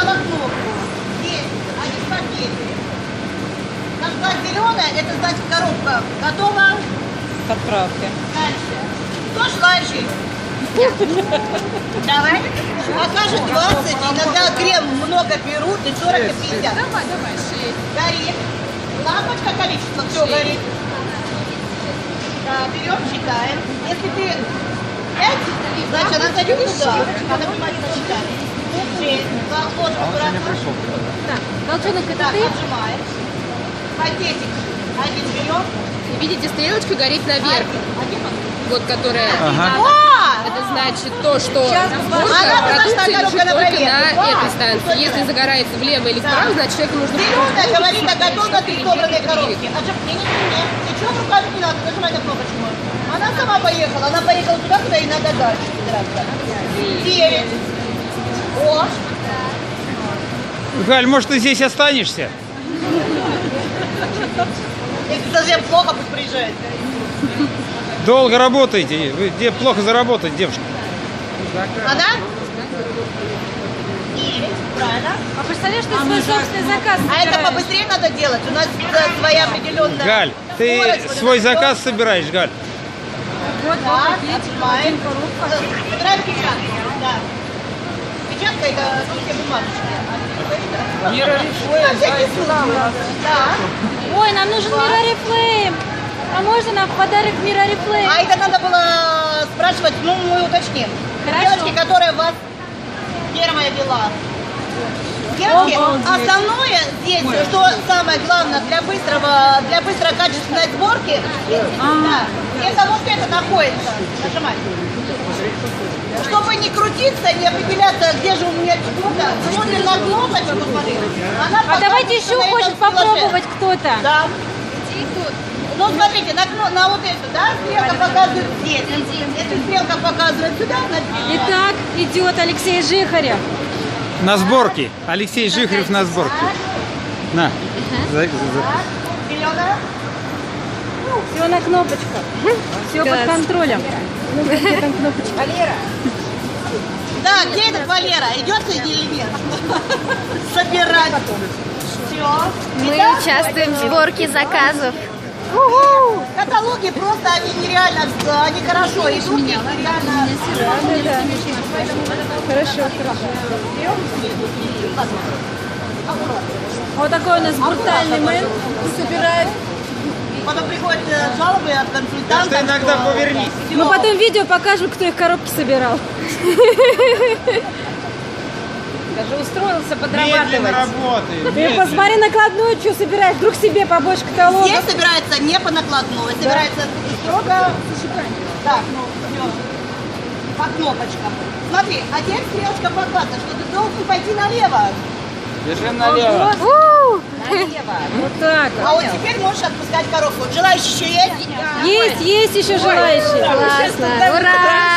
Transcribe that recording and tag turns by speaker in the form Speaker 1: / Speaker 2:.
Speaker 1: нажала кнопку. Есть, они в пакете. Нажала зеленая, это значит коробка готова.
Speaker 2: К отправке.
Speaker 1: Дальше. Кто желает жить? Давай. Покажет 20, иногда крем много берут, и 40 и 50.
Speaker 3: Давай, 6.
Speaker 1: Горит. Лампочка количество, все горит. Да, берем, считаем. Если ты 5, значит она зайдет туда. Надо внимательно считать. 6, 2, ложим аккуратно.
Speaker 3: Так, волчонок, это
Speaker 1: Так,
Speaker 3: ты?
Speaker 1: отжимаем. Пакетик. Один берем.
Speaker 3: Видите, стрелочка горит наверх. Вот которая.
Speaker 1: О!
Speaker 3: Это значит то, что
Speaker 1: Она
Speaker 3: продукция
Speaker 1: должна
Speaker 3: лежит
Speaker 1: коробка на
Speaker 3: только
Speaker 1: проверку.
Speaker 3: на этой станции. Если загорается влево или вправо, значит человеку нужно...
Speaker 1: Зеленая говорит о готовности собранной коробки. Не-не-не, ничего руками не надо, нажимай на кнопочку. Она сама поехала, она поехала туда, куда ей надо дальше. 9. О!
Speaker 4: Галь, может, ты здесь останешься?
Speaker 1: Если совсем плохо, пусть приезжает.
Speaker 4: Долго работаете, вы где плохо заработать, девушка.
Speaker 1: Она? 9, правильно.
Speaker 5: А представляешь, ты свой собственный заказ
Speaker 1: А это
Speaker 5: собираешь?
Speaker 1: побыстрее надо делать. У нас своя определенная...
Speaker 4: Галь, ты
Speaker 1: скорость.
Speaker 4: свой заказ собираешь, Галь.
Speaker 5: Вот,
Speaker 1: Да,
Speaker 5: вот пакетик,
Speaker 1: отжимаем.
Speaker 5: один коробка.
Speaker 1: Собираем печатку. Да. Печатка это все бумажечки. На всякий случай. Да.
Speaker 5: Ой, нам нужен Mirroriflame. А можно нам в подарок Mirroriflame?
Speaker 1: А это надо было спрашивать, ну мы уточним.
Speaker 5: Хорошо.
Speaker 1: Девочки, которая вас первая вела. Девочки, основное здесь, что самое главное для быстрой качественной сборки, да, это вот это находится. Нажимай. Чтобы не крутиться, не определяться, где же у меня что-то, смотрим на кнопочку, смотри. Она
Speaker 5: А давайте
Speaker 1: показывает,
Speaker 5: еще
Speaker 1: что на
Speaker 5: хочет
Speaker 1: этом стеллаже.
Speaker 5: попробовать кто-то.
Speaker 1: Да. Ну, смотрите, на вот эту, да, стрелка показывает здесь. Эта стрелка показывает сюда, на
Speaker 5: Итак, идет Алексей Жихарев.
Speaker 4: На сборке. Алексей Жихарев на сборке. На.
Speaker 1: зеленая.
Speaker 5: Все на кнопочках. Все под контролем. Ну, где там кнопочка? Валера.
Speaker 1: Да, где этот Валера? Идет или нет? Собирать. Все.
Speaker 6: Мы участвуем в сборке заказов.
Speaker 1: Каталоги просто, они нереально, они хорошо идут, их нереально...
Speaker 5: Хорошо. Вот такой у нас брутальный мэн собирает.
Speaker 1: Потом приходят жалобы от консультантов.
Speaker 4: Что иногда повернись.
Speaker 5: Мы потом видео покажем, кто их коробки собирал.
Speaker 2: Даже устроился
Speaker 4: Медленно
Speaker 2: подрабатывать.
Speaker 4: работает.
Speaker 5: Ты
Speaker 4: медленно.
Speaker 5: посмотри накладную, что собираешь. Вдруг себе побольше каталога.
Speaker 1: Здесь собирается не по накладной, собирается строго... Так, ну, всё. По кнопочкам. Смотри, а теперь стрелочка показывает, что ты должен пойти налево.
Speaker 4: Держи налево.
Speaker 5: Вот так
Speaker 1: А
Speaker 5: вот.
Speaker 1: вот теперь можешь отпускать коробку. Желающие еще есть?
Speaker 5: Есть еще желающие.
Speaker 6: Классно. Ура!